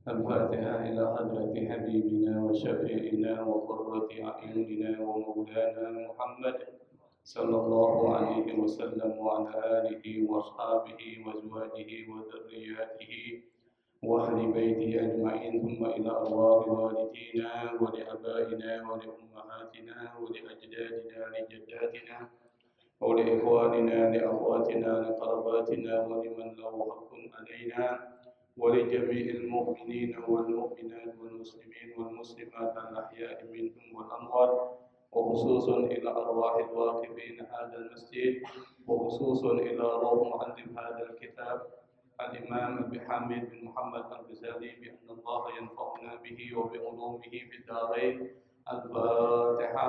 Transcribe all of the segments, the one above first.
الفاتحة إلى حضرة حبيبنا وشفيعنا وقرة أعيننا ومولانا محمد صلى الله عليه وسلم وعلى آله وأصحابه وأزواجه وذرياته وأهل بيته أجمعين ثم إلى أرواح والدينا ولآبائنا ولأمهاتنا ولأجدادنا لجداتنا ولإخواننا لأخواتنا لقرباتنا ولمن له حق علينا ولجميع المؤمنين والمؤمنات والمسلمين والمسلمات الأحياء منهم والأموات وخصوصا إلى أرواح الواقفين هذا المسجد وخصوصا إلى روح معلم هذا الكتاب الإمام أبي حامد بن محمد الغزالي بأن الله ينفعنا به وبعلومه في الدارين. الفاتحة.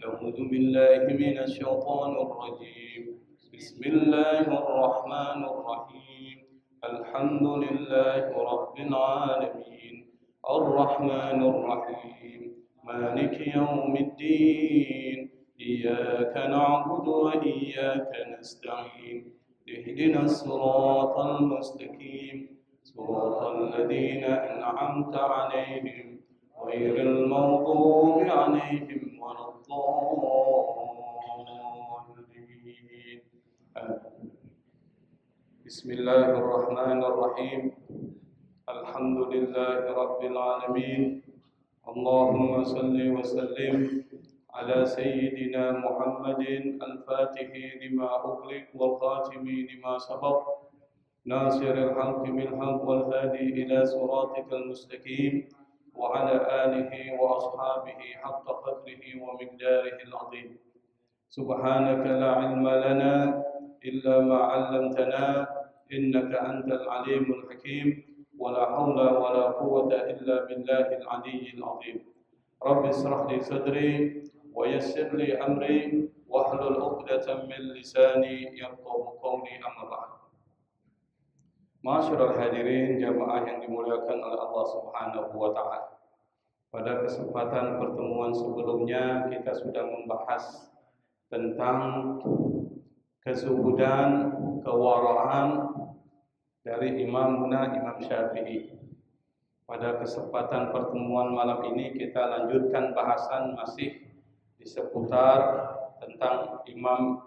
أعوذ بالله من الشيطان الرجيم. بسم الله الرحمن الرحيم. الحمد لله رب العالمين الرحمن الرحيم مالك يوم الدين إياك نعبد وإياك نستعين اهدنا الصراط المستقيم صراط الذين أنعمت عليهم غير المغضوب عليهم ولا الضالين. بسم الله الرحمن الرحيم. الحمد لله رب العالمين. اللهم صل وسلم على سيدنا محمد الفاتح لما أغلق والخاتم لما سبق ناصر الحق بالحق والهادي إلى صراطك المستقيم وعلى آله وأصحابه حق قدره ومقداره العظيم. سبحانك لا علم لنا إلا ما علمتنا إنك أنت العليم الحكيم ولا حول ولا قوة إلا بالله العلي العظيم. رب اشرح لي صدري ويسر لي أمري واحلل عقدة من لساني يفقهوا قولي. أما بعد. Masyarul hadirin jamaah yang dimuliakan oleh Allah Subhanahu wa taala. Pada kesempatan pertemuan sebelumnya kita sudah membahas tentang kezuhudan, kewaraan dari Imam Syafi'i. Pada kesempatan pertemuan malam ini kita lanjutkan bahasan masih di seputar tentang Imam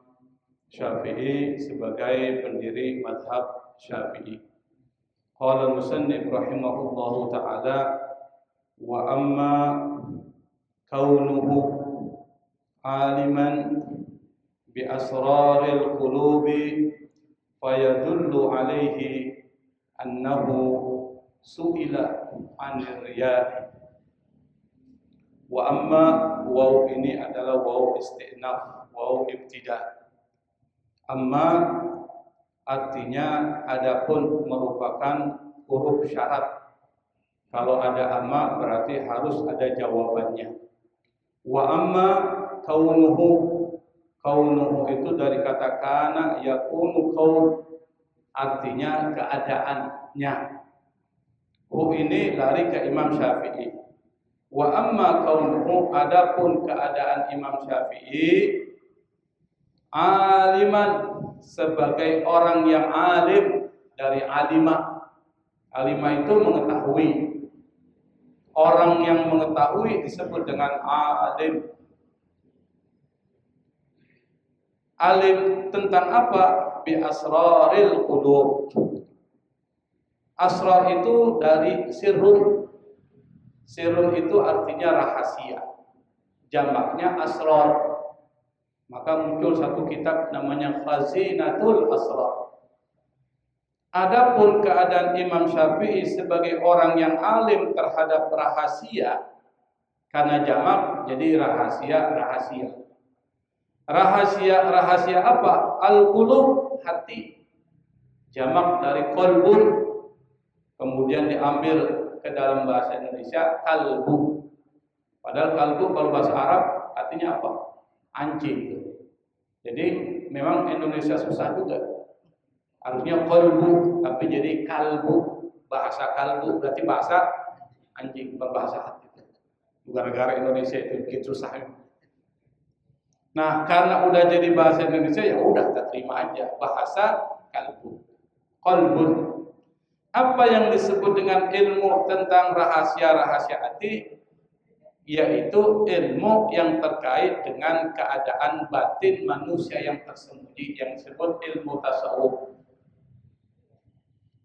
Syafi'i sebagai pendiri mazhab Syafi'i. Qala al-musannif rahimahullahu ta'ala wa amma kaunuhu aliman bi asraril qulubi fayadullu alaihi annahu su'ila anir riya. Wa amma, waw ini adalah waw istinaf, waw ibtida. Amma artinya adapun merupakan huruf syarat. Kalau ada amma berarti harus ada jawabannya. Wa amma kaunuhu, kaunuhu itu dari kata kana yakunu kaun, artinya keadaannya. Hu ini lari ke Imam Syafi'i. Wa amma kaunuhu, adapun keadaan Imam Syafi'i aliman, sebagai orang yang alim, dari alima. Alima itu mengetahui. Orang yang mengetahui disebut dengan alim. Alim tentang apa? Bi asraril qulub. Asrar itu dari sirrun. Sirrun itu artinya rahasia. Jamaknya asrar. Maka muncul satu kitab namanya Khazinatul Asrar. Adapun keadaan Imam Syafi'i sebagai orang yang alim terhadap rahasia, karena jamak jadi rahasia. Rahasia apa? Al-qulub, hati. Jamak dari qalbun, kemudian diambil ke dalam bahasa Indonesia kalbu. Padahal kalbu kalau bahasa Arab artinya apa? Anjing. Jadi memang Indonesia susah juga. Harusnya qalbu, tapi jadi kalbu. Bahasa kalbu berarti bahasa anjing, berbahasa hati. Negara-negara Indonesia itu bikin susah. Nah, karena udah jadi bahasa Indonesia ya udah kita terima aja bahasa kalbu. Qalbun. Apa yang disebut dengan ilmu tentang rahasia-rahasia hati? Yaitu ilmu yang terkait dengan keadaan batin manusia yang tersembunyi, yang disebut ilmu tasawuf.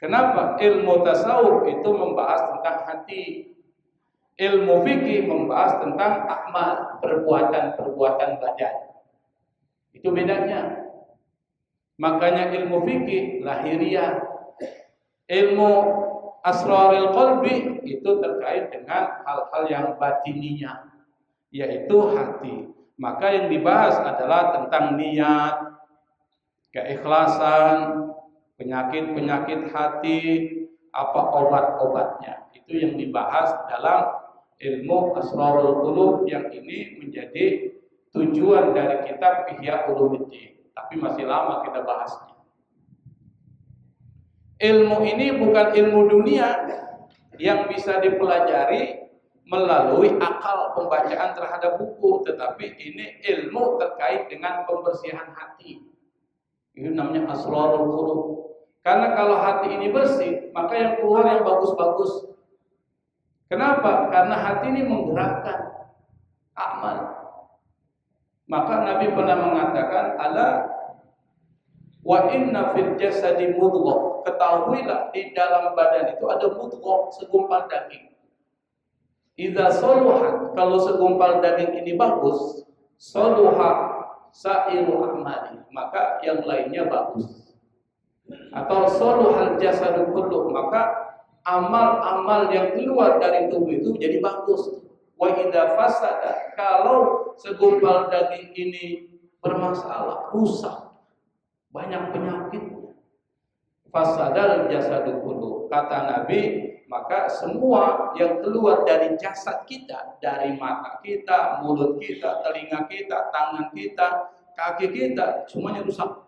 Kenapa? Ilmu tasawuf itu membahas tentang hati. Ilmu fikih membahas tentang amal, perbuatan-perbuatan badan. Itu bedanya. Makanya ilmu fikih lahiriah, ilmu asrarul qalbi itu terkait dengan hal-hal yang batininya, yaitu hati. Maka yang dibahas adalah tentang niat, keikhlasan, penyakit-penyakit hati, apa obat-obatnya. Itu yang dibahas dalam ilmu asrarul qulub, yang ini menjadi tujuan dari kitab Ihya Ulumuddin. Tapi masih lama kita bahasnya. Ilmu ini bukan ilmu dunia yang bisa dipelajari melalui akal pembacaan terhadap buku, tetapi ini ilmu terkait dengan pembersihan hati. Itu namanya asrarul qulub. Karena kalau hati ini bersih, maka yang keluar yang bagus-bagus. Kenapa? Karena hati ini menggerakkan amal. Maka Nabi pernah mengatakan, ala wa inna fil jasadi mudghah. Ketahuilah di dalam badan itu ada mudghah, segumpal daging. Idza saluhat, kalau segumpal daging ini bagus, saluha sairu amali, maka yang lainnya bagus. Atau saluhal jasadu kullu, maka amal-amal yang keluar dari tubuh itu jadi bagus. Wa idza fasada, kalau segumpal daging ini bermasalah, rusak, banyak penyakitnya, fasadal jasadu kullu, kata Nabi, maka semua yang keluar dari jasad kita, dari mata kita, mulut kita, telinga kita, tangan kita, kaki kita, semuanya rusak.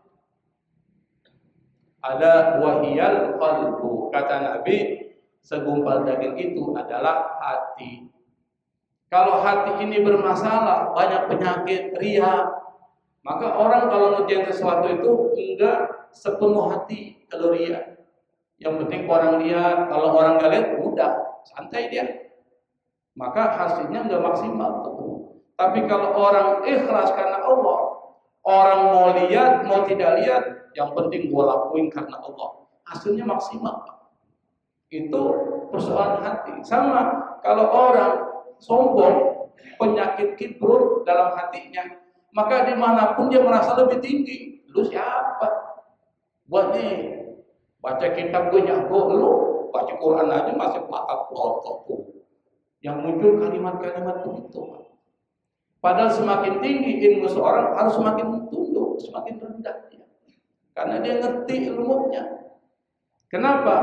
Ada wahiyal qalbu, kata Nabi, segumpal daging itu adalah hati. Kalau hati ini bermasalah, banyak penyakit, ria, maka orang kalau ngerjain sesuatu itu enggak sepenuh hati kalau ria. Yang penting orang lihat, kalau orang enggak lihat, udah santai dia. Maka hasilnya enggak maksimal tuh. Tapi kalau orang ikhlas karena Allah, orang mau lihat, mau tidak lihat, yang penting gua lakuin karena Allah, hasilnya maksimal. Itu persoalan hati. Sama kalau orang sombong, penyakit kibur dalam hatinya, maka dimanapun dia merasa lebih tinggi. Lu siapa? Buat nih baca kitab gue jago, lu baca Quran aja masih pelakak tuh. Yang muncul kalimat-kalimat begitu. Padahal semakin tinggi ilmu seorang harus semakin tunduk, semakin rendah dia, karena dia ngerti ilmunya. Kenapa?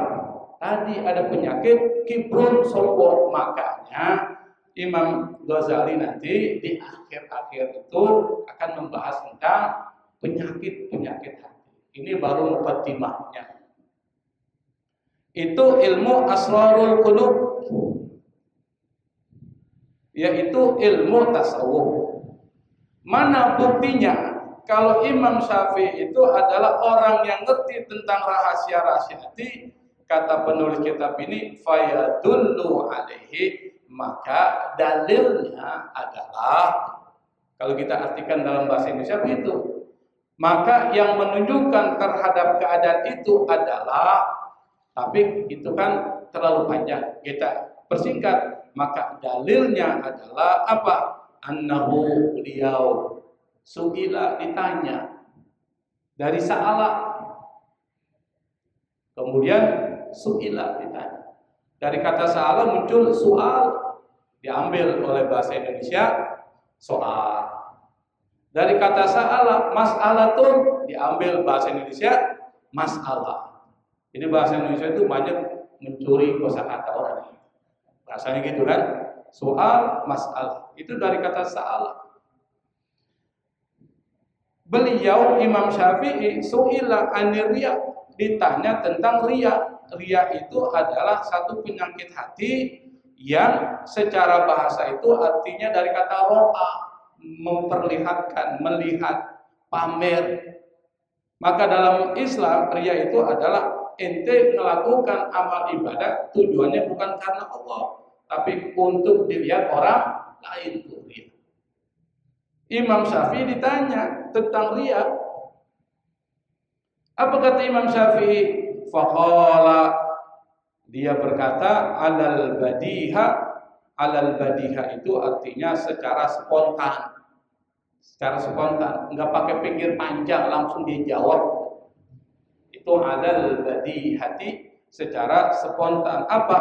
Tadi ada penyakit kibrun, sombong. Makanya Imam Ghazali nanti di akhir-akhir itu akan membahas tentang penyakit-penyakit hati. Ini baru muqaddimahnya. Itu ilmu asrarul qulub, yaitu ilmu tasawuf. Mana buktinya? Kalau Imam Syafi'i itu adalah orang yang ngerti tentang rahasia-rahasia hati, kata penulis kitab ini, fayadullu alaihi, maka dalilnya adalah, kalau kita artikan dalam bahasa Indonesia begitu, maka yang menunjukkan terhadap keadaan itu adalah, tapi itu kan terlalu panjang, kita persingkat. Maka dalilnya adalah apa? Annahu, beliau, su'ila, ditanya, dari sa'ala, kemudian su'ila, ditanya. Dari kata sa'ala muncul soal, diambil oleh bahasa Indonesia soal. Dari kata sa'ala, mas'alatun, diambil bahasa Indonesia masalah. Jadi bahasa Indonesia itu banyak mencuri kosakata orang. Bahasanya gitu kan, soal, masalah. Itu dari kata sa'ala. Beliau Imam Syafi'i su'ila anir riya, ditanya tentang riya. Riya itu adalah satu penyakit hati yang secara bahasa itu artinya dari kata ro'a, memperlihatkan, melihat, pamer. Maka dalam Islam riya itu adalah ente melakukan amal ibadah tujuannya bukan karena Allah, tapi untuk dilihat orang lain tuh ria. Imam Syafi'i ditanya tentang ria. Apa kata Imam Syafi'i? Faqala, dia berkata, alal badiha itu artinya secara spontan. Secara spontan, enggak pakai pikir panjang langsung dia jawab. Itu alal badihati, secara spontan. Apa?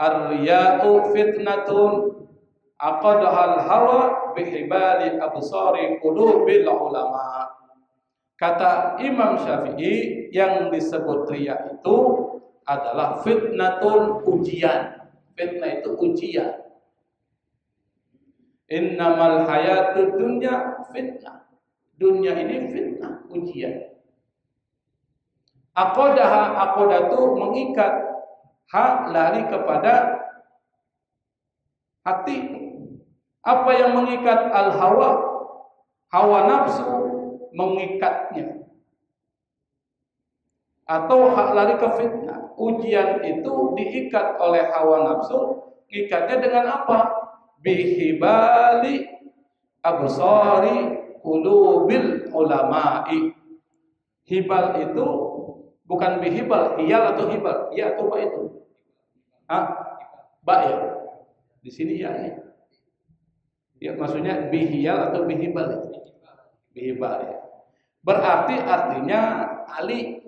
Ar-riya'u fitnatun aqadahal hawa bihibali absari qulubil ulama. Kata Imam Syafi'i, yang disebut riya itu adalah fitnatun, ujian. Fitnah itu ujian. Innamal hayatud dunya fitnah. Dunia ini fitnah, ujian. Aqadah itu mengikat, lari kepada hati. Apa yang mengikat? Al-hawa, hawa nafsu mengikatnya. Atau lari ke fitnah. Ujian itu diikat oleh hawa nafsu. Ikatnya dengan apa? Bihibali absari qulubil ulama'i. Hibal itu bukan bihibal, hiyal atau hibal. Iya atau ba itu? Ba ya. Di sini ya. Ya maksudnya bihiyal atau bihibal itu. Bihibal ya. Berarti artinya tali.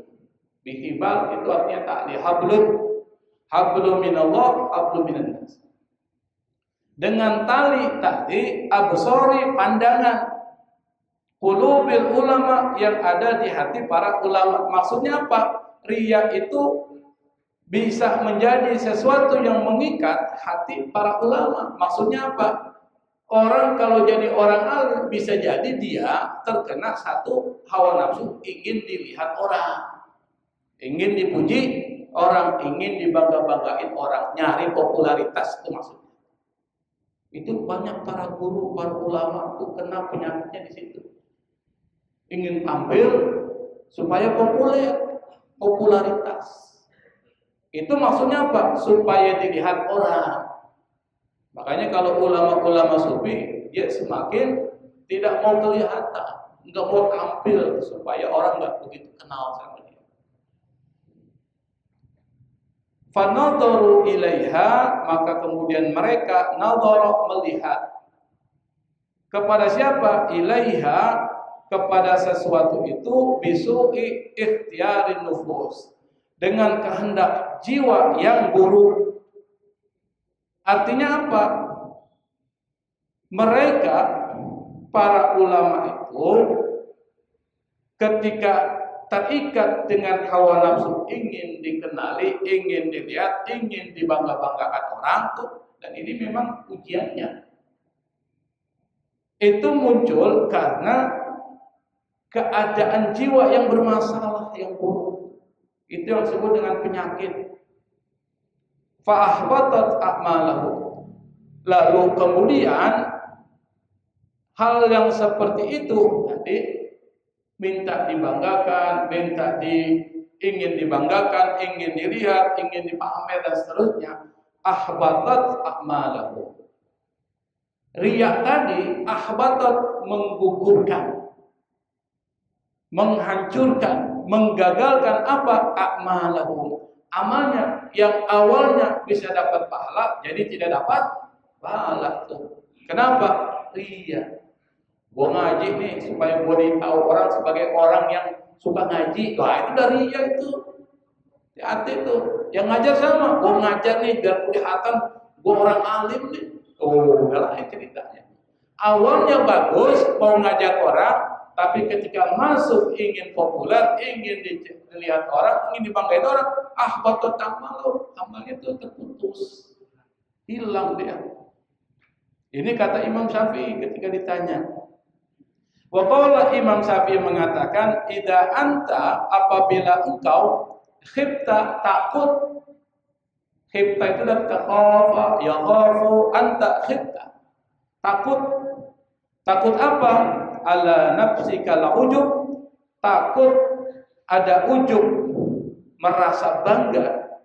Bihibal itu artinya tali. Hablum minallah, hablum minannas. Dengan tali tadi absori, pandangan, qulubil ulama, yang ada di hati para ulama. Maksudnya apa? Riya itu bisa menjadi sesuatu yang mengikat hati para ulama. Maksudnya apa? Orang kalau jadi orang alim bisa jadi dia terkena satu hawa nafsu, ingin dilihat orang, ingin dipuji orang, ingin dibangga-banggain orang, nyari popularitas, itu maksudnya. Itu banyak para guru, para ulama itu kena penyakitnya di situ. Ingin tampil supaya populer, popularitas. Itu maksudnya apa? Supaya dilihat orang. Makanya kalau ulama-ulama sufi, dia semakin tidak mau kelihatan, nggak mau tampil supaya orang nggak begitu kenal sama dia. Fanadharu ilaiha, maka kemudian mereka nadhara, melihat kepada siapa? Ilaiha, kepada sesuatu itu, bisu'i ikhtiarin nufus, dengan kehendak jiwa yang buruk. Artinya apa? Mereka, para ulama itu, ketika terikat dengan hawa nafsu, ingin dikenali, ingin dilihat, ingin dibangga-banggakan orang tuh, dan ini memang ujiannya. Itu muncul karena keadaan jiwa yang bermasalah, yang buruk. Itu yang disebut dengan penyakit. Fa'ahbatat a'malahu. Lalu kemudian hal yang seperti itu tadi, minta dibanggakan, ingin dibanggakan, ingin dilihat, ingin dipamer dan seterusnya, ahbatat a'malahu. Riya tadi, ahbatat, menggugurkan, menghancurkan, menggagalkan apa? A'malahu, amalnya yang awalnya bisa dapat pahala jadi tidak dapat pahala tuh. Kenapa? Riya. Gua ngaji nih supaya gua ditahu orang sebagai orang yang suka ngaji. Wah, itu dari riya itu. Hati-hati tuh. Yang ngajar sama, gua ngajar nih biar kelihatan gua orang alim nih. Oh, udah lain ceritanya. Awalnya bagus mau ngajar orang, tapi ketika masuk ingin populer, ingin dilihat orang, ingin dibanggain orang, batot amalnya itu terputus, hilang dia. Ini kata Imam Syafi'i ketika ditanya. Waqala, Imam Syafi'i mengatakan, idza anta, apabila engkau khifta, takut. Khifta itu dari khafa, ya khafu, anta khifta, takut. Takut apa? Ala nafsika la ujub, takut ada ujub, merasa bangga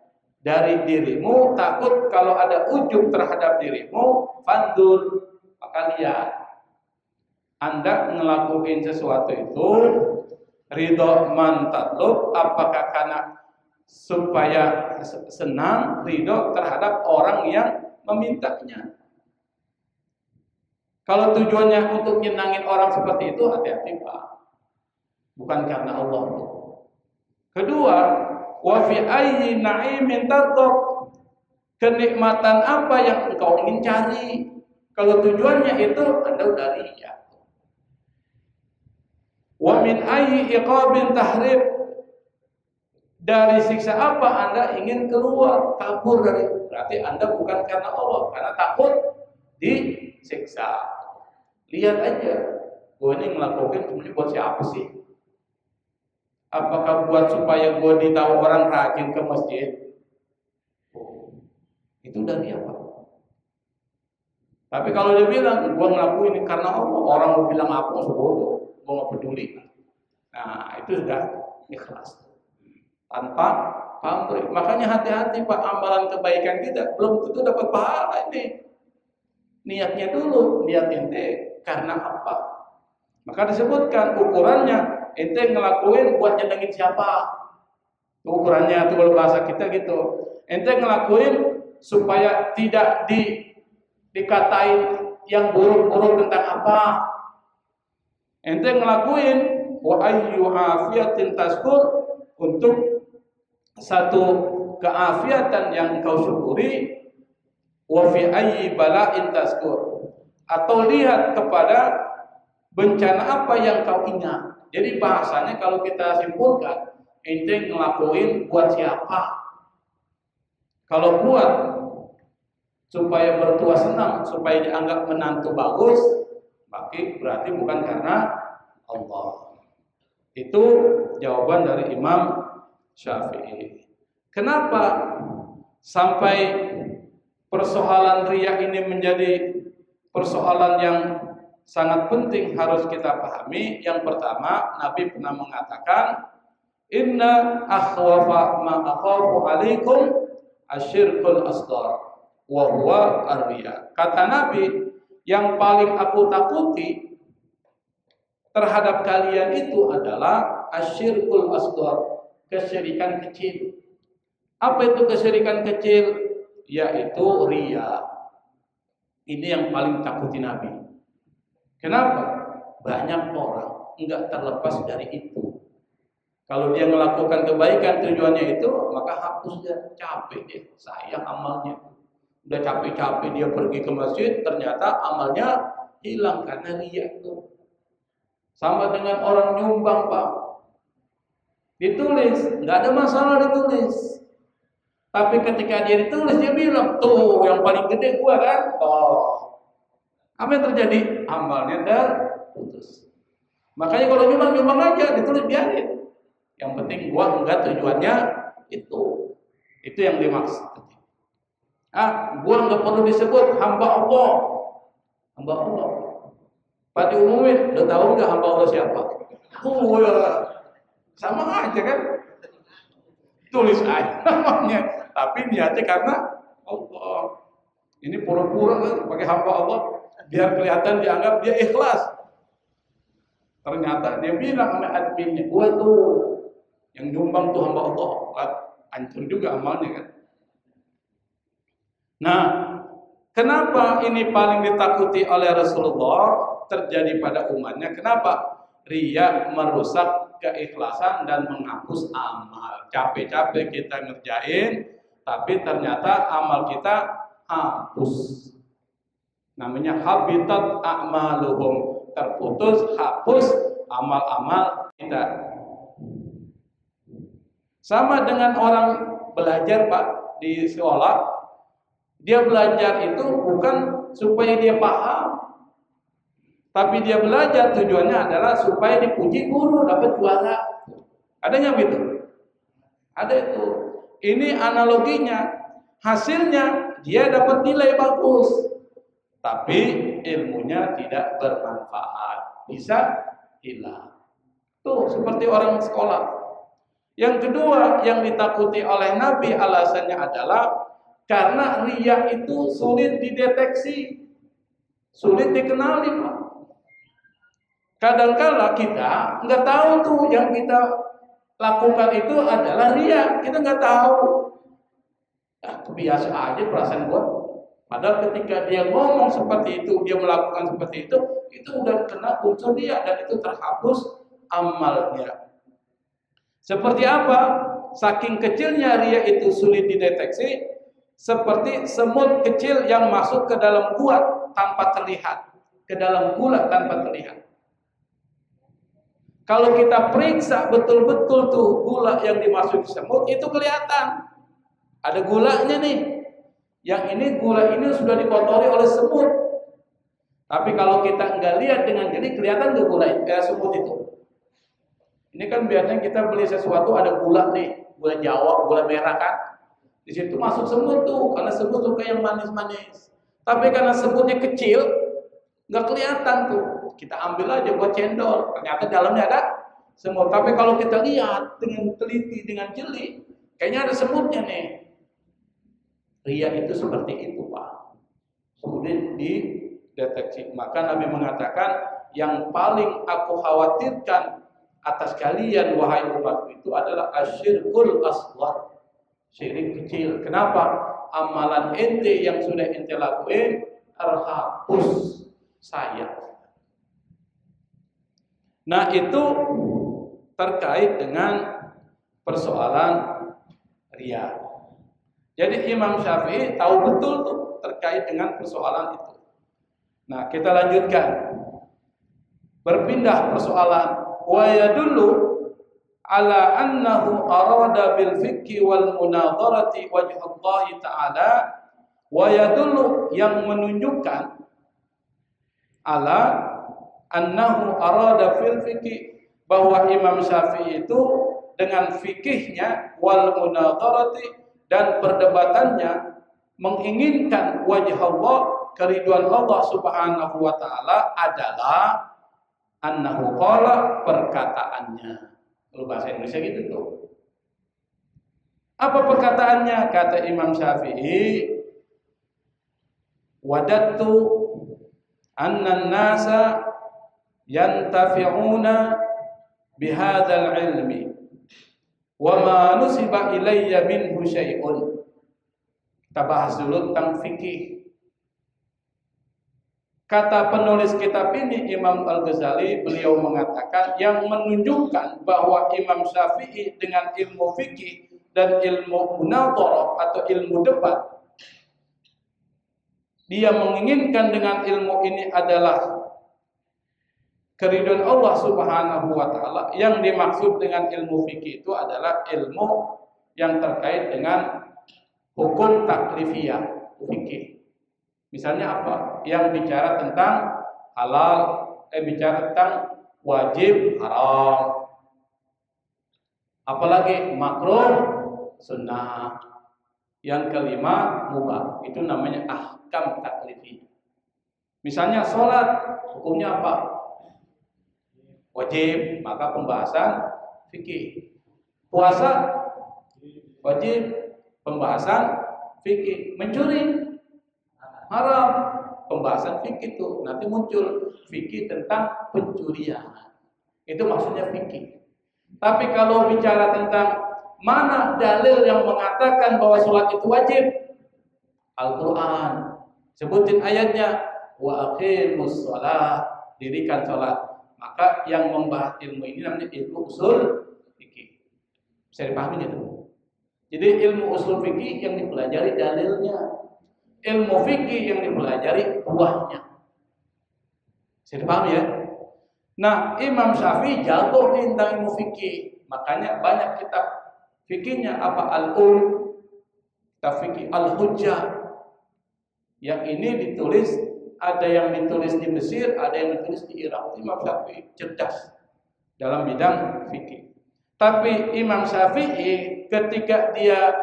dari dirimu, takut kalau ada ujub terhadap dirimu, fandur, maka lihat. Anda ngelakuin sesuatu itu ridho man tatlub, apakah karena supaya senang, ridho terhadap orang yang memintanya. Kalau tujuannya untuk nyenangin orang seperti itu, hati-hati Pak. Bukan karena Allah. Kedua, wa fi ayyi na'imin tarqab, kenikmatan apa yang engkau ingin cari. Kalau tujuannya itu, Anda udah riya. Wa min ayyi iqabin tahrib, dari siksa apa Anda ingin keluar, kabur dari, berarti Anda bukan karena Allah, karena takut disiksa. Lihat aja, gue ini ngelakuin sebenarnya buat siapa sih? Apakah buat supaya gue ditahu orang rajin ke masjid? Itu dari apa? Tapi kalau dia bilang, gue ngelakuin ini karena Allah, orang mau bilang apa, sebodoh, gue gak peduli. Nah, itu sudah ikhlas. Tanpa pamrih. Makanya hati-hati Pak, amalan kebaikan kita belum tentu dapat pahala ini. Niatnya dulu, niat ente karena apa? Maka disebutkan ukurannya, ente ngelakuin buat nyenengin siapa? Ukurannya itu kalau bahasa kita gitu. Ente ngelakuin supaya tidak dikatain yang buruk-buruk tentang apa? Ente ngelakuin wa ayyu afiyatin taskur, untuk satu keafiatan yang kau syukuri, wa fi ayyi bala'in taskur, atau lihat kepada bencana apa yang kau ingat. Jadi bahasanya kalau kita simpulkan, ente ngelakuin buat siapa? Kalau buat supaya mertua senang, supaya dianggap menantu bagus, berarti bukan karena Allah. Itu jawaban dari Imam Syafi'i. Kenapa sampai persoalan riya ini menjadi persoalan yang sangat penting harus kita pahami? Yang pertama, Nabi pernah mengatakan, inna akhwafa ma akhafu alaikum asyirkul asghar wa huwa ar-riya. Kata Nabi, yang paling aku takuti terhadap kalian itu adalah asyirkul asghar, kesyirikan kecil. Apa itu kesyirikan kecil? Yaitu riya. Ini yang paling takuti Nabi. Kenapa? Banyak orang enggak terlepas dari itu. Kalau dia melakukan kebaikan tujuannya itu, maka hapus dia. Capek dia, sayang amalnya. Udah capek-capek dia pergi ke masjid, ternyata amalnya hilang karena riya itu. Sama dengan orang nyumbang Pak, ditulis, nggak ada masalah ditulis. Tapi ketika dia ditulis, dia bilang, tuh yang paling gede gua kan. Oh, apa yang terjadi? Amalnya terputus. Makanya kalau nyumbang aja, ditulis biarin. Yang penting gua enggak tujuannya itu. Itu yang dimaksud. Gua nggak perlu disebut hamba Allah. Hamba Allah. Pak diumumin, udah tahu nggak hamba Allah siapa? Sama aja kan? Tulis aja namanya, tapi niatnya karena Allah. Ini pura-pura kan pakai hamba Allah, biar kelihatan dianggap dia ikhlas. Ternyata dia bilang sama adminnya, gua tuh yang nyumbang tuh hamba Allah. Hancur juga amalnya kan? Nah, kenapa ini paling ditakuti oleh Rasulullah terjadi pada umatnya? Kenapa? Riya merusak keikhlasan dan menghapus amal. Capek-capek kita ngerjain, tapi ternyata amal kita hapus. Namanya habitat a'maluhum, terputus, hapus amal-amal kita. Sama dengan orang belajar Pak di sekolah, dia belajar itu bukan supaya dia paham, tapi dia belajar tujuannya adalah supaya dipuji guru, dapat juara. Adanya gitu? Ada itu. Ini analoginya. Hasilnya dia dapat nilai bagus, tapi ilmunya tidak bermanfaat, bisa hilang. Tuh seperti orang sekolah. Yang kedua yang ditakuti oleh Nabi alasannya adalah karena riya itu sulit dideteksi, sulit dikenali, Pak. Kadang-kala kita nggak tahu tuh yang kita lakukan itu adalah riya, kita nggak tahu. Biasa aja perasaan gua. Padahal ketika dia ngomong seperti itu, dia melakukan seperti itu udah kena unsur dia dan itu terhapus amalnya. Seperti apa? Saking kecilnya riya itu sulit dideteksi, seperti semut kecil yang masuk ke dalam gua tanpa terlihat, ke dalam gula tanpa terlihat. Kalau kita periksa betul-betul tuh gula yang dimasuki semut itu kelihatan. Ada gulanya nih. Yang ini gula ini sudah dikotori oleh semut. Tapi kalau kita nggak lihat dengan jeli kelihatan tuh gula semut itu. Ini kan biasanya kita beli sesuatu ada gula nih, gula Jawa, gula merah kan. Di situ masuk semut tuh karena semut suka yang manis-manis. Tapi karena semutnya kecil nggak kelihatan tuh. Kita ambil aja buat cendol, ternyata dalamnya ada semut. Tapi kalau kita lihat dengan teliti, dengan jeli, kayaknya ada semutnya nih. Riya itu seperti itu, Pak. Sulit dideteksi. Maka Nabi mengatakan, yang paling aku khawatirkan atas kalian wahai umatku itu adalah asyirkul asghar, syirik kecil. Kenapa? Amalan ente yang sudah ente lakuin terhapus saya. Nah, itu terkait dengan persoalan riya. Jadi Imam Syafi'i tahu betul tuh terkait dengan persoalan itu. Nah, kita lanjutkan. Berpindah persoalan. Wa yadullu ala annahu arada bil fiqhi wal munadharati wajhallahi ta'ala. Wa yadullu yang menunjukkan ala annahu arada fil fiqhi, bahwa Imam Syafi'i itu dengan fikihnya wal munadharati dan perdebatannya menginginkan wajah Allah, keriduan Allah Subhanahu wa taala adalah annahu qala, perkataannya. Kalau bahasa Indonesia gitu tuh. Apa perkataannya? Kata Imam Syafi'i, wadattu anna nasa yantafi'una bihadzal ilmi wa ma nusiba ilayya minhu syai'un. Kita bahas dulu tentang fikih. Kata penulis kitab ini Imam Al-Ghazali, beliau mengatakan yang menunjukkan bahwa Imam Syafi'i dengan ilmu fikih dan ilmu munadharah atau ilmu debat, dia menginginkan dengan ilmu ini adalah keridhaan Allah Subhanahu wa taala. Yang dimaksud dengan ilmu fikih itu adalah ilmu yang terkait dengan hukum taklifiyah fikih. Misalnya apa? Yang bicara tentang halal, bicara tentang wajib, haram. Apalagi makruh, sunnah. Yang kelima mubah. Itu namanya ahkam taklifiyah. Misalnya sholat, hukumnya apa? Wajib, maka pembahasan fikih. Puasa wajib, pembahasan fikih. Mencuri haram, pembahasan fikih itu. Nanti muncul fikih tentang pencurian. Itu maksudnya fikih. Tapi kalau bicara tentang mana dalil yang mengatakan bahwa sholat itu wajib, Al-Quran. Sebutin ayatnya, wa aqimus shalah, dirikan sholat. Maka yang membahas ilmu ini namanya ilmu usul fikih. Bisa dipahami gitu. Jadi ilmu usul fikih yang dipelajari dalilnya, ilmu fikih yang dipelajari buahnya. Bisa dipahami ya? Nah, Imam Syafi'i jago tentang ilmu fikih. Makanya banyak kitab fikihnya apa kitab fikih Al-Hujjah. Yang ini ditulis, ada yang ditulis di Mesir, ada yang ditulis di Irak. Imam Syafi'i cerdas dalam bidang fikih. Tapi Imam Syafi'i ketika dia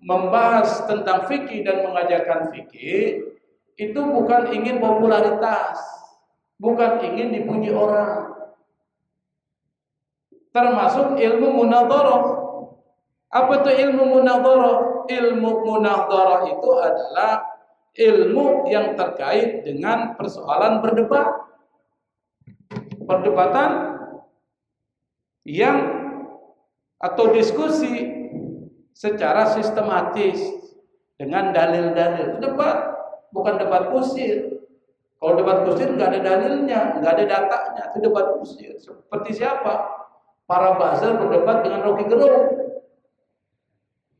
membahas tentang fikih dan mengajarkan fikih, itu bukan ingin popularitas, bukan ingin dipuji orang. Termasuk ilmu munadharah. Apa itu ilmu munadharah? Ilmu munadharah itu adalah ilmu yang terkait dengan persoalan berdebat. Perdebatan yang atau diskusi secara sistematis dengan dalil-dalil. Itu debat, bukan debat kusir. Kalau debat kusir nggak ada dalilnya, nggak ada datanya, itu debat kusir. Seperti siapa? Para buzzer berdebat dengan Rocky Gerung.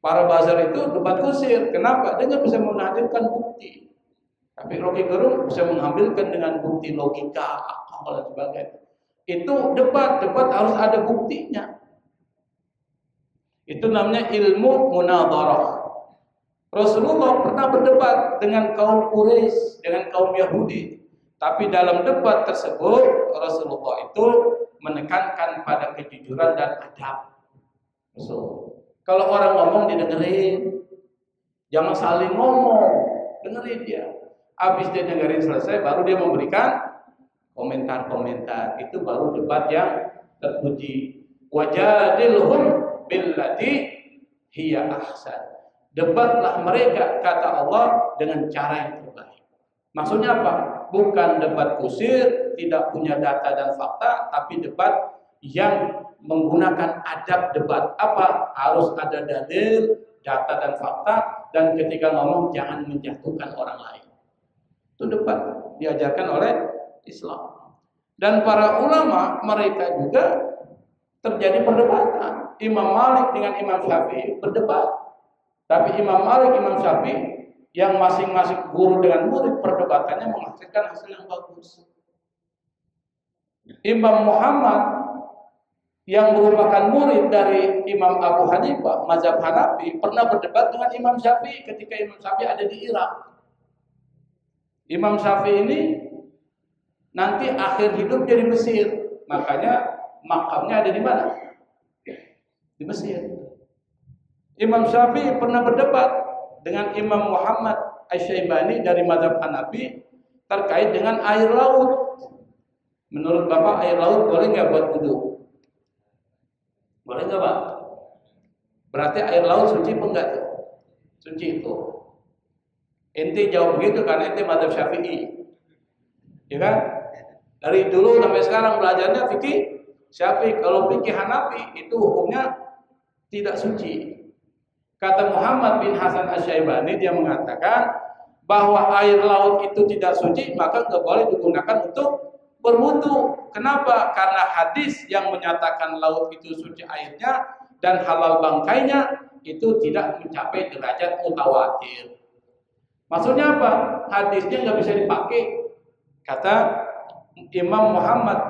Para buzzer itu debat kusir. Kenapa? Dia nggak bisa menghadirkan bukti. Tapi Rocky Gerung bisa mengambilkan dengan bukti logika, akal dan sebagainya. Itu debat harus ada buktinya. Itu namanya ilmu munadharah. Rasulullah pernah berdebat dengan kaum Quraisy, dengan kaum Yahudi. Tapi dalam debat tersebut Rasulullah itu menekankan pada kejujuran dan adab. Kalau orang ngomong didengerin, jangan saling ngomong, dengerin dia. Habis dia dengerin selesai, baru dia memberikan komentar-komentar. Itu baru debat yang terpuji. Wajadilhum billati hiya ahsan. Debatlah mereka, kata Allah, dengan cara yang terbaik. Maksudnya apa? Bukan debat kusir, tidak punya data dan fakta, tapi debat yang menggunakan adab debat. Apa? Harus ada dalil, data dan fakta, dan ketika ngomong jangan menjatuhkan orang lain. Itu debat diajarkan oleh Islam. Dan para ulama mereka juga terjadi perdebatan. Imam Malik dengan Imam Syafi'i berdebat. Tapi Imam Malik, Imam Syafi'i yang masing-masing guru dengan murid perdebatannya menghasilkan hasil yang bagus. Imam Muhammad yang merupakan murid dari Imam Abu Hanifah, mazhab Hanafi, pernah berdebat dengan Imam Syafi'i ketika Imam Syafi'i ada di Irak. Imam Syafi'i ini nanti akhir hidupnya di Mesir, makanya makamnya ada di mana? Di Mesir. Imam Syafi'i pernah berdebat dengan Imam Muhammad Asy-Syaibani dari mazhab Hanafi terkait dengan air laut. Menurut Bapak air laut boleh nggak buat wudu? Boleh nggak Pak? Berarti air laut suci apa enggak tuh? Suci itu. Ente jawab begitu kan, ente mazhab Syafi'i. Ya kan? Dari dulu sampai sekarang belajarnya fikih Syafi'i. Kalau fikih Hanafi itu hukumnya tidak suci. Kata Muhammad bin Hasan Asy-Syaibani, dia mengatakan bahwa air laut itu tidak suci, maka nggak boleh digunakan untuk berwudu. Kenapa? Karena hadis yang menyatakan laut itu suci airnya dan halal bangkainya itu tidak mencapai derajat mutawatir. Maksudnya apa? Hadisnya nggak bisa dipakai. Kata Imam Muhammad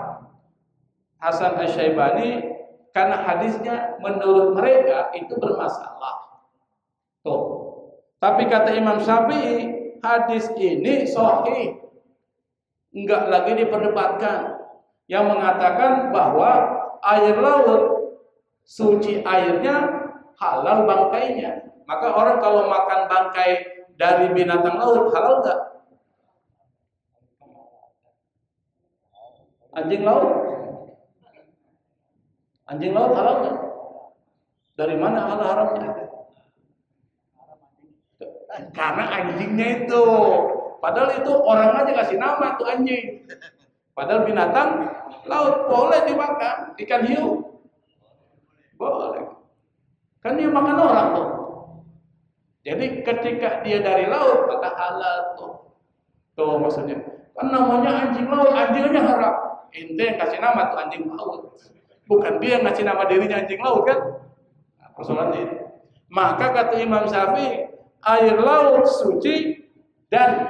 Hasan Asy-Syaibani, karena hadisnya menurut mereka itu bermasalah. Tuh. Tapi kata Imam Syafi'i, hadis ini sahih, enggak lagi diperdebatkan. Yang mengatakan bahwa air laut suci airnya, halal bangkainya. Maka orang kalau makan bangkai dari binatang laut halal enggak? Anjing laut? Anjing laut halal enggak? Dari mana halal haramnya? Karena anjingnya itu. Padahal itu orang aja kasih nama tuh anjing. Padahal binatang laut boleh dimakan. Ikan hiu boleh. Kan dia makan orang tuh. Jadi ketika dia dari laut maka halal tuh. Tuh maksudnya. Kan namanya anjing laut, anjingnya haram. Ente yang kasih nama tuh anjing laut. Bukan dia yang ngasih nama dirinya anjing laut kan? Nah, persoalannya itu. Maka kata Imam Syafi'i, air laut suci dan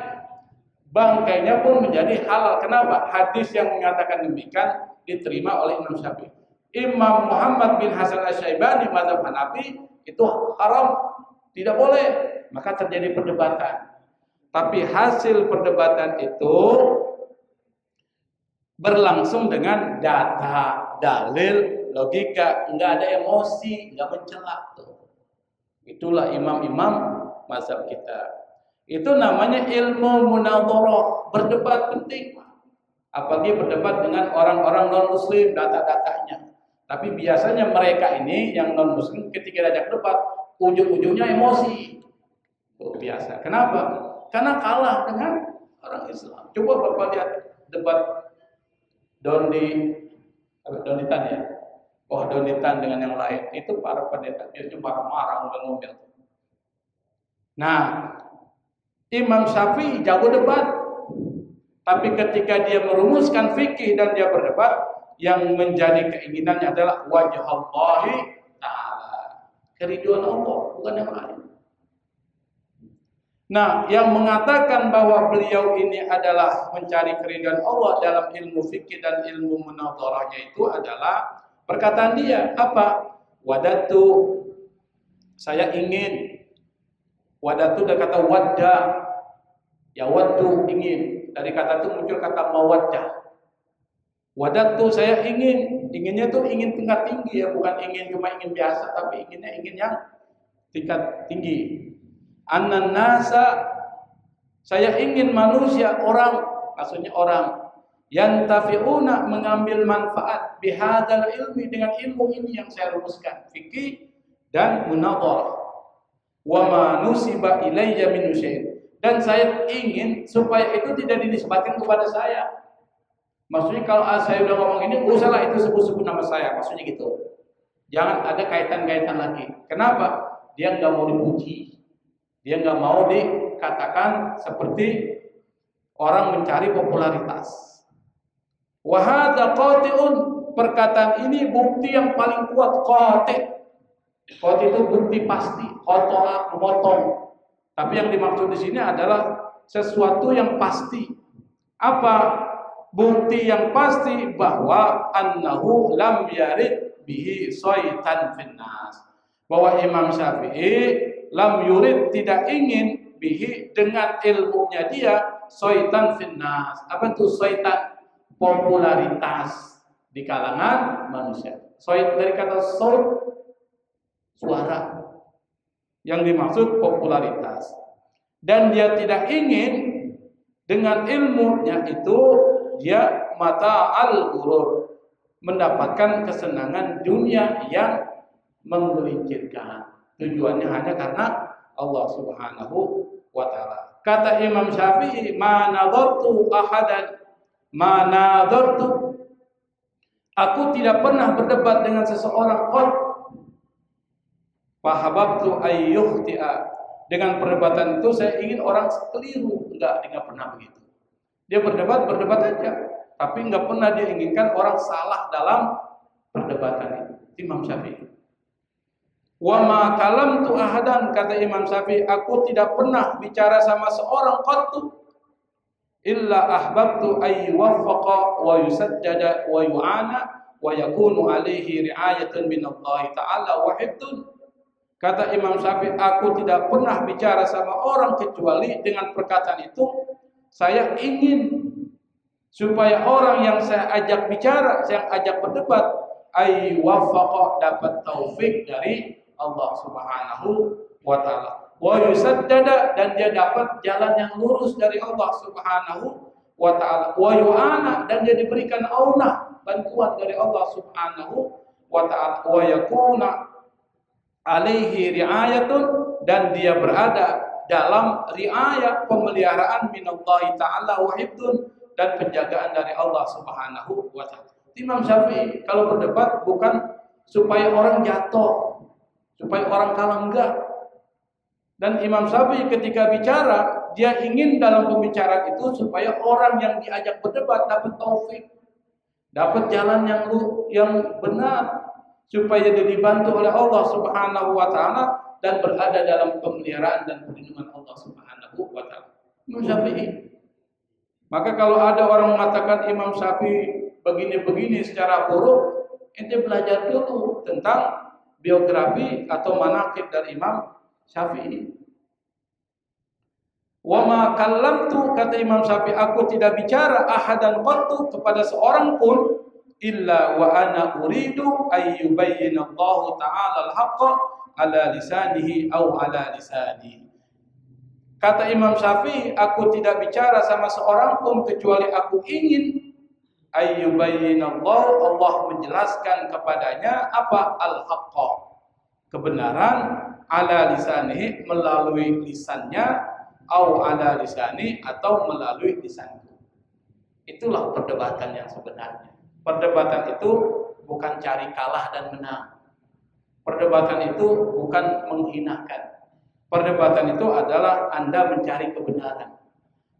bangkainya pun menjadi halal. Kenapa? Hadis yang mengatakan demikian diterima oleh Imam Syafi'i. Imam Muhammad bin Hasan Asy-Syaibani mazhab Hanafi itu haram, tidak boleh. Maka terjadi perdebatan. Tapi hasil perdebatan itu berlangsung dengan data, dalil, logika, enggak ada emosi, enggak mencela tuh. Itulah imam-imam mazhab kita. Itu namanya ilmu munadharah, berdebat penting. Apalagi berdebat dengan orang-orang non muslim, data-datanya. Tapi biasanya mereka ini yang non muslim ketika diajak debat ujung-ujungnya emosi. Biasa. Kenapa? Karena kalah dengan orang Islam. Coba Bapak lihat debat Donitan ya. Oh, Donitan dengan yang lain. Itu para pendeta dia marah-marah ngomel-ngomel. Nah, Imam Syafi'i jago debat. Tapi ketika dia merumuskan fikih dan dia berdebat, yang menjadi keinginannya adalah wajah Allahi Ta'ala. Keridhaan Allah, bukan yang lain. Nah, yang mengatakan bahwa beliau ini adalah mencari keridhaan Allah dalam ilmu fikih dan ilmu munadharahnya itu adalah perkataan dia. Apa? Wadatu, saya ingin. Wadatu dari kata wadda. Ya waddu, ingin. Dari kata itu muncul kata mawaddah. Wadatu, saya ingin. Inginnya itu ingin tingkat tinggi ya, bukan ingin cuma ingin biasa, tapi inginnya ingin yang tingkat tinggi. Annan nasa, saya ingin manusia, orang, maksudnya orang yantafi'una, mengambil manfaat bihadzal ilmi, dengan ilmu ini yang saya rumuskan, fikih dan munadharah. Wa ma nusiba ilayya min syai', dan saya ingin supaya itu tidak dinisbatkan kepada saya. Maksudnya kalau saya udah ngomong ini, usahlah itu sebut-sebut nama saya, maksudnya gitu. Jangan ada kaitan-kaitan lagi. Kenapa? Dia nggak mau dipuji. Dia nggak mau dikatakan seperti orang mencari popularitas. Wa hadza qati'un, perkataan ini bukti yang paling kuat. Qati'. Qati' itu bukti pasti. Qata'a, memotong. Tapi yang dimaksud di sini adalah sesuatu yang pasti. Apa bukti yang pasti? Bahwa annahu lam yarid bihi syaitan finnas. Bahwa Imam Syafi'i lam yurid, tidak ingin bihi, dengan ilmunya dia, syaitan finnas. Apa itu syaitan? Popularitas di kalangan manusia. Syait dari kata saut, suara. Yang dimaksud popularitas. Dan dia tidak ingin dengan ilmunya itu dia mata al-ghurur, mendapatkan kesenangan dunia yang menggelincirkan. Tujuannya hanya karena Allah Subhanahu wa ta'ala. Kata Imam Syafi'i, ma nadartu ahadan, ma nadartu, aku tidak pernah berdebat dengan seseorang qad fahababtu ayyukhti'a, dengan perdebatan itu saya ingin orang keliru. Enggak pernah begitu. Dia berdebat aja, tapi enggak pernah dia inginkan orang salah dalam perdebatan itu. Imam Syafi'i. Wa ma kalamtu ahadan, kata Imam Syafi'i, aku tidak pernah bicara sama seorang qattu illa ahbabtu ay yuwaffaqa wa yusaddada wa yu'ana wa yakunu alaihi ri'ayatan minallahi ta'ala wa hibdun. Kata Imam Syafi'i, aku tidak pernah bicara sama orang kecuali dengan perkataan itu saya ingin supaya orang yang saya ajak bicara, saya ajak berdebat, ay waffaqa, dapat taufik dari Allah Subhanahu wa ta'ala, wa yusaddada, dan dia dapat jalan yang lurus dari Allah Subhanahu wa ta'ala, wa yu'ana, dan dia diberikan aunah, bantuan dari Allah Subhanahu wa ta'ala, wa yakuna alaihi ri'ayatun, dan dia berada dalam riayah, pemeliharaan minallahi ta'ala wa hibdun, dan penjagaan dari Allah Subhanahu wa ta'ala. Imam Syafi'i kalau berdebat bukan supaya orang jatuh, supaya orang kalah, enggak. Dan Imam Syafi'i ketika bicara, dia ingin dalam pembicaraan itu supaya orang yang diajak berdebat dapat taufik, dapat jalan yang benar, supaya dia dibantu oleh Allah Subhanahu wa ta'ala dan berada dalam pemeliharaan dan perlindungan Allah Subhanahu wa ta'ala. Imam Syafi'i. Maka kalau ada orang mengatakan Imam Syafi'i begini-begini secara buruk, ente belajar dulu tentang biografi atau manaqib dari Imam Syafi'i. Wa ma kallamtu, kata Imam Syafi'i, aku tidak bicara ahadan qattu, kepada seorang pun, illa wa ana uridu ay yubayyina Allah ta'ala al-haqqa ala lisanihi aw ala lisani. Kata Imam Syafi'i, aku tidak bicara sama seorang pun kecuali aku ingin ayyubayyinallahu, Allah menjelaskan kepadanya apa? Al-haqqa, kebenaran, ala lisanihi, melalui lisannya, au ala lisani, atau melalui lisanku. Itulah perdebatan yang sebenarnya. Perdebatan itu bukan cari kalah dan menang. Perdebatan itu bukan menghinakan. Perdebatan itu adalah Anda mencari kebenaran.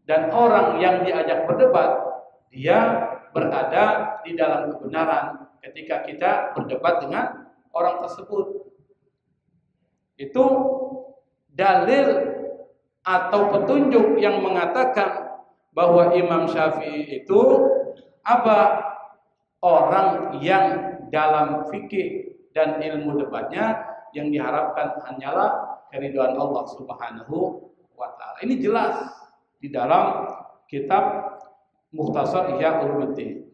Dan orang yang diajak berdebat, dia berada di dalam kebenaran ketika kita berdebat dengan orang tersebut. Itu dalil atau petunjuk yang mengatakan bahwa Imam Syafi'i itu apa? Orang yang dalam fikih dan ilmu debatnya yang diharapkan hanyalah keridhaan Allah Subhanahu wa taala. Ini jelas di dalam kitab Mukhtasar Ihya Ulumuddin.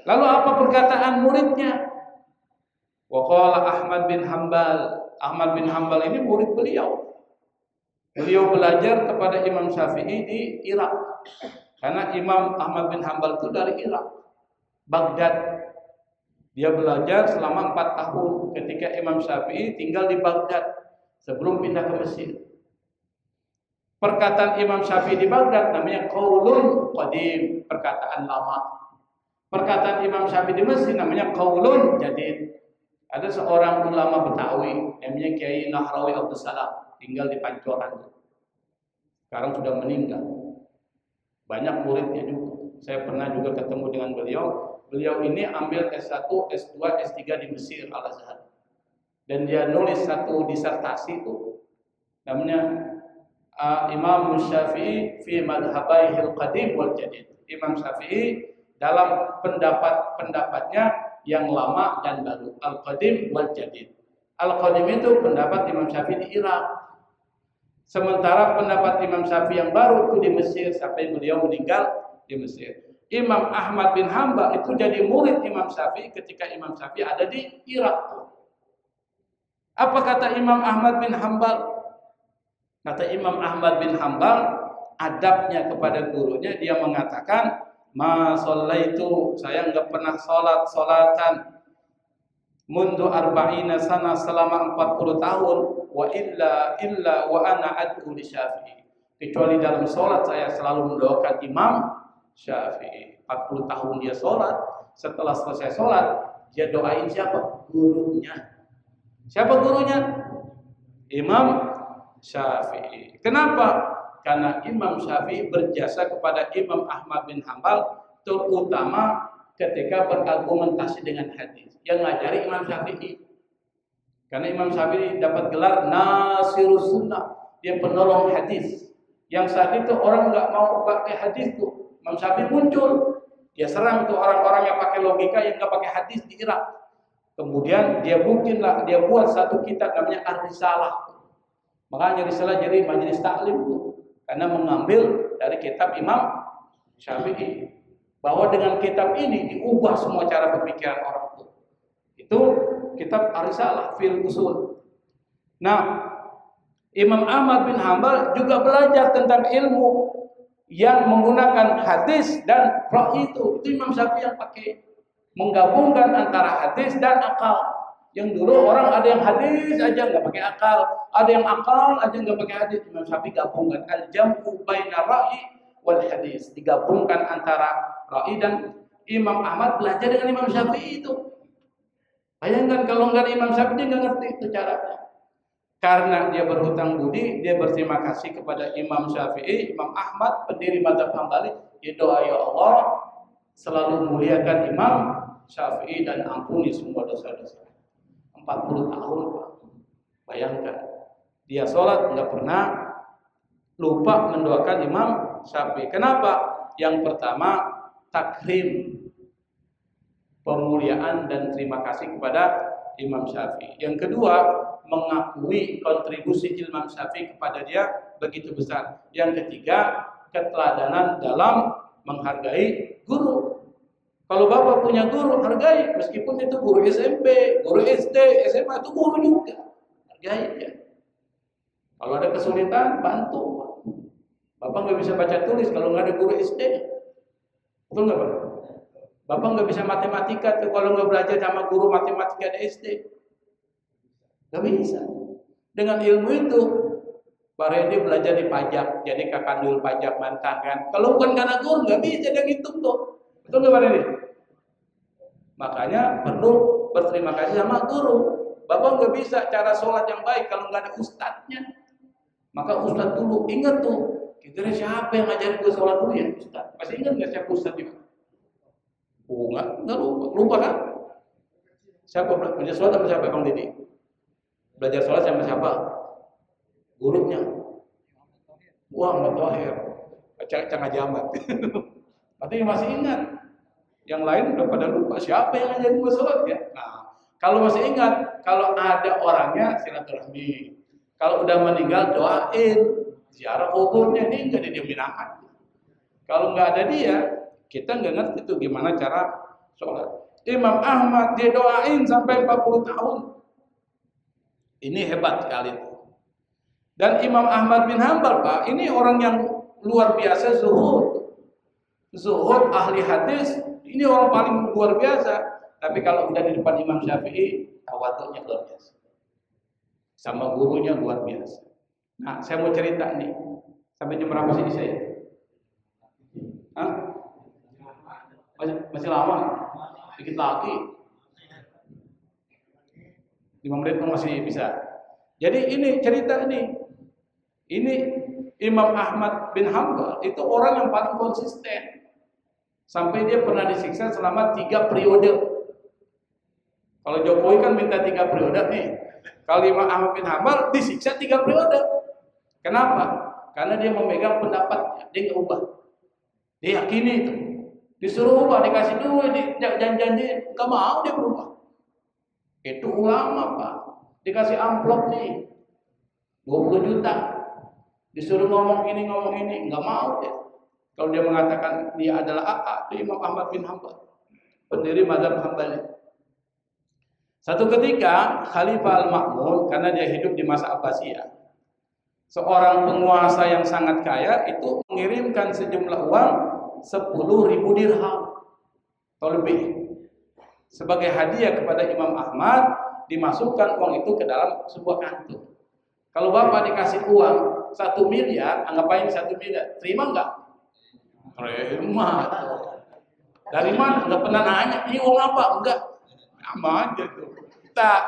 Lalu apa perkataan muridnya? Wa qala Ahmad bin Hanbal. Ahmad bin Hanbal ini murid beliau. Beliau belajar kepada Imam Syafi'i di Irak. Karena Imam Ahmad bin Hanbal itu dari Irak, Baghdad. Dia belajar selama 4 tahun ketika Imam Syafi'i tinggal di Baghdad sebelum pindah ke Mesir. Perkataan Imam Syafi'i di Baghdad namanya qaulun qadim, perkataan lama. Perkataan Imam Syafi'i di Mesir namanya qaulun jadid. Ada seorang ulama Betawi namanya Kiai Nahrawi Abdus Salam, tinggal di Pancoran. Sekarang sudah meninggal. Banyak muridnya juga. Saya pernah juga ketemu dengan beliau. Beliau ini ambil S1, S2, S3 di Mesir Al-Azhar. Dan dia nulis satu disertasi itu namanya Imam Syafi'i fi madhhabaihil qadim wal jadid. Imam Syafi'i dalam pendapat-pendapatnya yang lama dan baru, al-qadim wal jadid. Al-qadim itu pendapat Imam Syafi'i di Irak. Sementara pendapat Imam Syafi'i yang baru itu di Mesir sampai beliau meninggal di Mesir. Imam Ahmad bin Hanbal itu jadi murid Imam Syafi'i ketika Imam Syafi'i ada di Irak. Apa kata Imam Ahmad bin Hanbal? Kata Imam Ahmad bin Hanbal, adabnya kepada gurunya, dia mengatakan, ma shallaitu, saya enggak pernah salatan mundu arba'ina sana, selama 40 tahun, wa illa wa ana ad'u li Syafi'i, kecuali dalam salat saya selalu mendoakan Imam Syafi'i. 40 tahun dia salat, setelah selesai salat dia doain siapa? Gurunya. Siapa gurunya? Imam Syafi'i. Kenapa? Karena Imam Syafi'i berjasa kepada Imam Ahmad bin Hanbal, terutama ketika berargumentasi dengan hadis. Yang ngajari Imam Syafi'i. Karena Imam Syafi'i dapat gelar Nasirus Sunnah, dia penolong hadis. Yang saat itu orang nggak mau pakai hadis tuh, Imam Syafi'i muncul, dia serang tuh orang-orang yang pakai logika yang nggak pakai hadis di Irak. Kemudian dia buat satu kitab namanya Ar-Risalah. Makanya Risalah jadi majelis taklim tuh, karena mengambil dari kitab Imam Syafi'i. Bahwa dengan kitab ini diubah semua cara berpikiran orang itu. Itu kitab Ar-Risalah fil usul. Nah, Imam Ahmad bin Hanbal juga belajar tentang ilmu yang menggunakan hadis dan ra'yi itu. Itu Imam Syafi'i yang pakai, menggabungkan antara hadis dan akal. Yang dulu orang ada yang hadis aja nggak pakai akal, ada yang akal aja nggak pakai hadis. Imam Syafi'i gabungkan al-jam'u baina ra'yi wal hadis, digabungkan antara ra'yi dan Imam Ahmad belajar dengan Imam Syafi'i itu. Bayangkan kalau nggak ada Imam Syafi'i dia nggak ngerti itu caranya. Karena dia berhutang budi, dia berterima kasih kepada Imam Syafi'i, Imam Ahmad, pendiri mazhab Hambali. Dia doa, ya Allah, selalu muliakan Imam Syafi'i dan ampuni semua dosa-dosa. 40 tahun, Pak. Bayangkan. Dia sholat nggak pernah lupa mendoakan Imam Syafi'i. Kenapa? Yang pertama, takrim, pemuliaan dan terima kasih kepada Imam Syafi'i. Yang kedua, mengakui kontribusi Imam Syafi'i kepada dia begitu besar. Yang ketiga, keteladanan dalam menghargai guru. Kalau Bapak punya guru, hargai, meskipun itu guru SMP, guru SD, SMA, itu guru juga, hargai ya. Kalau ada kesulitan, bantu. Bapak nggak bisa baca tulis kalau nggak ada guru SD, betul nggak Pak? Bapak nggak bisa matematika tuh kalau nggak belajar sama guru matematika di SD. Nggak bisa. Dengan ilmu itu, Pak Redi belajar di pajak, jadi kakandul pajak mantan kan. Kalau bukan karena guru nggak bisa dia ngitung tuh. Betul nggak Pak Redi? Makanya perlu berterima kasih sama guru. Bapak nggak bisa cara sholat yang baik kalau nggak ada ustadznya. Maka ustadz dulu ingat tuh. Kira-kira siapa yang ngajarin gue sholat dulu ya ustadz? Masih ingat nggak siapa ustadz juga? Oh nggak lupa kan? Siapa belajar sholat sama siapa Bang Didi? Belajar sholat sama siapa? Gurunya. Wah Mbak Tohir. Cang jamat. Tapi masih ingat. Yang lain udah pada lupa siapa yang ngajarin gue sholat ya. Nah, kalau masih ingat, kalau ada orangnya silaturahmi. Kalau udah meninggal doain. Ziarah kuburnya ini nggak didiemin aja. Kalau nggak ada dia, kita nggak ngerti itu gimana cara sholat. Imam Ahmad dia doain sampai 40 tahun. Ini hebat sekali itu. Dan Imam Ahmad bin Hanbal Pak, ini orang yang luar biasa zuhud. Zuhud ahli hadis, ini orang paling luar biasa. Tapi kalau udah di depan Imam Syafi'i, tawaduknya luar biasa. Sama gurunya luar biasa. Nah, saya mau cerita nih. Sampai jam berapa sini saya? Hah? Masih lama? Dikit lagi. 5 menit masih bisa. Jadi ini cerita ini. Ini Imam Ahmad bin Hanbal itu orang yang paling konsisten. Sampai dia pernah disiksa selama 3 periode. Kalau Jokowi kan minta 3 periode nih. Kalau Imam Ahmad bin Hanbal disiksa 3 periode. Kenapa? Karena dia memegang pendapatnya, dia nggak ubah. Dia yakini itu. Disuruh ubah, dikasih duit, janji-janji, nggak mau dia berubah. Itu ulama Pak. Dikasih amplop nih, 20 juta. Disuruh ngomong ini, nggak mau dia. Kalau dia mengatakan dia adalah itu Imam Ahmad bin Hanbal, pendiri mazhab Hambali. Satu ketika Khalifah Al-Ma'mun, karena dia hidup di masa Abbasiyah, seorang penguasa yang sangat kaya itu mengirimkan sejumlah uang 10.000 dirham atau lebih sebagai hadiah kepada Imam Ahmad, dimasukkan uang itu ke dalam sebuah kantung. Kalau Bapak dikasih uang 1 miliar, anggap aja 1 miliar, terima nggak? Terima. Dari mana? Nggak pernah nanya, ini uang apa? Enggak. Sama aja tuh. Tak.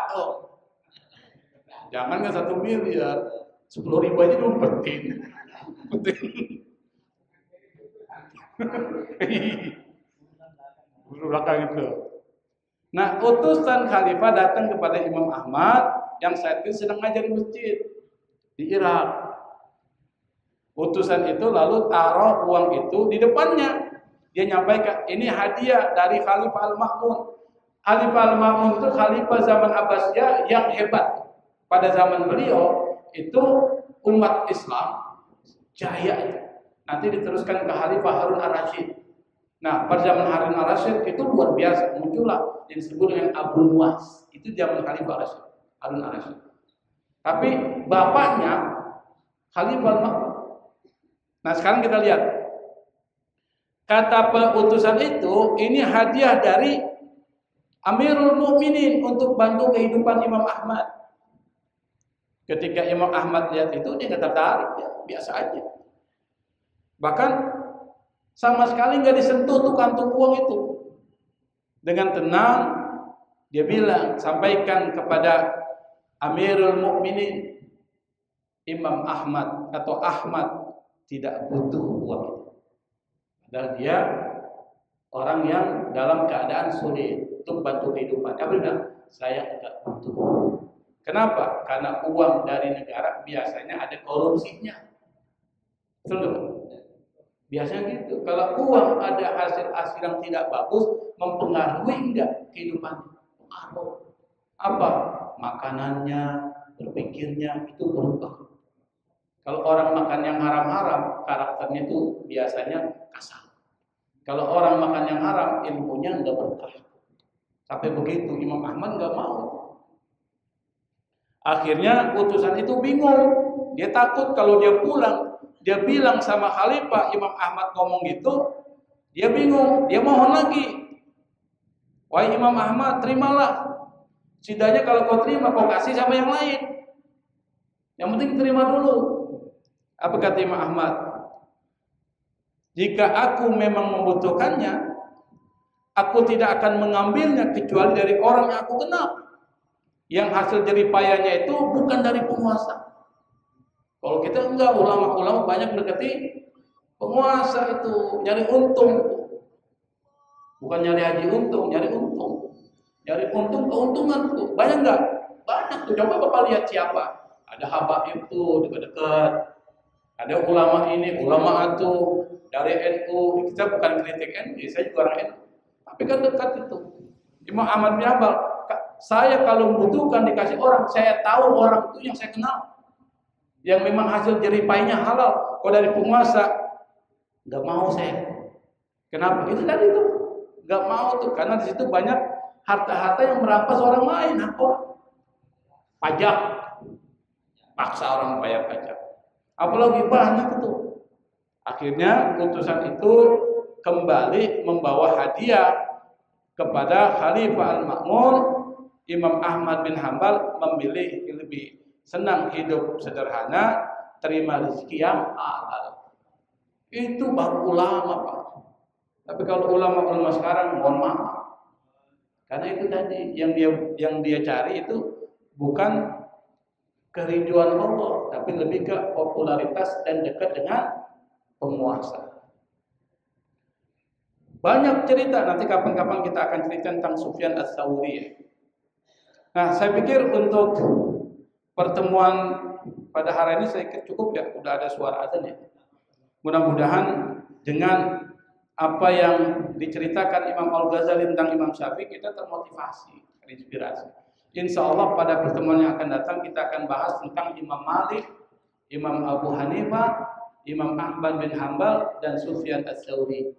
Jangan nggak 1 miliar. 10.000 aja diumpetin. Belakang itu. Nah, utusan khalifah datang kepada Imam Ahmad yang saat itu sedang ngajar di masjid di Irak. Utusan itu lalu taruh uang itu di depannya. Dia nyampaikan, ini hadiah dari Khalifah Al-Ma'mun. Khalifah Al-Ma'mun itu khalifah zaman Abbasiyah yang hebat. Pada zaman beliau itu umat Islam jaya itu. Nanti diteruskan ke Khalifah Harun Ar-Rasyid. Nah, pada zaman Harun Ar-Rasyid itu luar biasa, muncullah yang disebut dengan Abu Nuwas. Itu zaman Khalifah Ar-Rasyid, Harun Ar-Rasyid. Tapi bapaknya Khalifah Al-Ma'mun. Nah, sekarang kita lihat. Kata utusan itu, ini hadiah dari Amirul Mukminin untuk bantu kehidupan Imam Ahmad. Ketika Imam Ahmad lihat itu, dia nggak tertarik, ya, biasa aja. Bahkan sama sekali nggak disentuh tuh kantung uang itu. Dengan tenang, dia bilang, sampaikan kepada Amirul Mukminin, Imam Ahmad atau Ahmad tidak butuh uang itu. Padahal dia orang yang dalam keadaan sulit untuk bantu kehidupan. Dia bilang, saya tidak butuh. Kenapa? Karena uang dari negara biasanya ada korupsinya. Betul? Biasanya gitu. Kalau uang ada hasil yang tidak bagus, mempengaruhi enggak kehidupannya? Pengaruh. Apa? Makanannya, berpikirnya itu berubah. Kalau orang makan yang haram-haram, karakternya itu biasanya kasar. Kalau orang makan yang haram, ilmunya enggak berkah. Sampai begitu, Imam Ahmad enggak mau. Akhirnya utusan itu bingung. Dia takut kalau dia pulang, dia bilang sama Khalifah, Imam Ahmad ngomong gitu, dia bingung, dia mohon lagi. Wahai Imam Ahmad, terimalah. Setidaknya kalau kau terima, kau kasih sama yang lain. Yang penting terima dulu. Apa kata Imam Ahmad? Jika aku memang membutuhkannya, aku tidak akan mengambilnya kecuali dari orang yang aku kenal. Yang hasil jerih payahnya itu bukan dari penguasa. Kalau kita enggak, ulama-ulama banyak mendekati penguasa itu, nyari untung. Bukan nyari haji untung, nyari untung. Nyari untung, keuntungan tuh. Banyak enggak? Banyak tuh. Coba Bapak lihat siapa. Ada habaib itu dekat-dekat. Ada ulama ini, ulama itu dari NU. Kita bukan kritik NU, saya juga orang NU. Tapi kan dekat itu. Imam Ahmad bin Hanbal, saya kalau membutuhkan dikasih orang, saya tahu orang itu yang saya kenal. Yang memang hasil jerih payahnya halal. Kalau dari penguasa, nggak mau saya. Kenapa? Itu tadi tuh, nggak mau tuh, karena di situ banyak harta-harta yang merampas orang lain, hak orang. Pajak, paksa orang bayar pajak. Apalagi banyak itu. Akhirnya utusan itu kembali membawa hadiah kepada Khalifah Al-Ma'mun. Imam Ahmad bin Hanbal memilih lebih senang hidup sederhana, terima rezeki yang halal. Itu baru ulama, Pak. Tapi kalau ulama-ulama sekarang, mohon maaf, karena itu tadi yang dia cari itu bukan keriduan Allah, tapi lebih ke popularitas dan dekat dengan penguasa. Banyak cerita, nanti kapan-kapan kita akan cerita tentang Sufyan Ats-Tsauri. Nah, saya pikir untuk pertemuan pada hari ini saya cukup ya, udah ada suara azan ya. Mudah-mudahan dengan apa yang diceritakan Imam Al-Ghazali tentang Imam Syafi'i, kita termotivasi, terinspirasi. Insya Allah pada pertemuan yang akan datang kita akan bahas tentang Imam Malik, Imam Abu Hanifah, Imam Ahmad bin Hanbal, dan Sufyan Ats-Tsauri.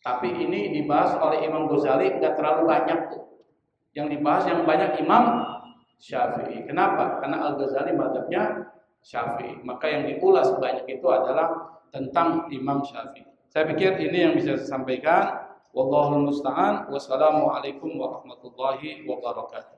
Tapi ini dibahas oleh Imam Ghazali nggak terlalu banyak tuh. Yang dibahas yang banyak Imam Syafi'i. Kenapa? Karena Al-Ghazali mazhabnya Syafi'i. Maka yang diulas banyak itu adalah tentang Imam Syafi'i. Saya pikir ini yang bisa saya sampaikan. Wallahul musta'an. Wassalamualaikum warahmatullahi wabarakatuh.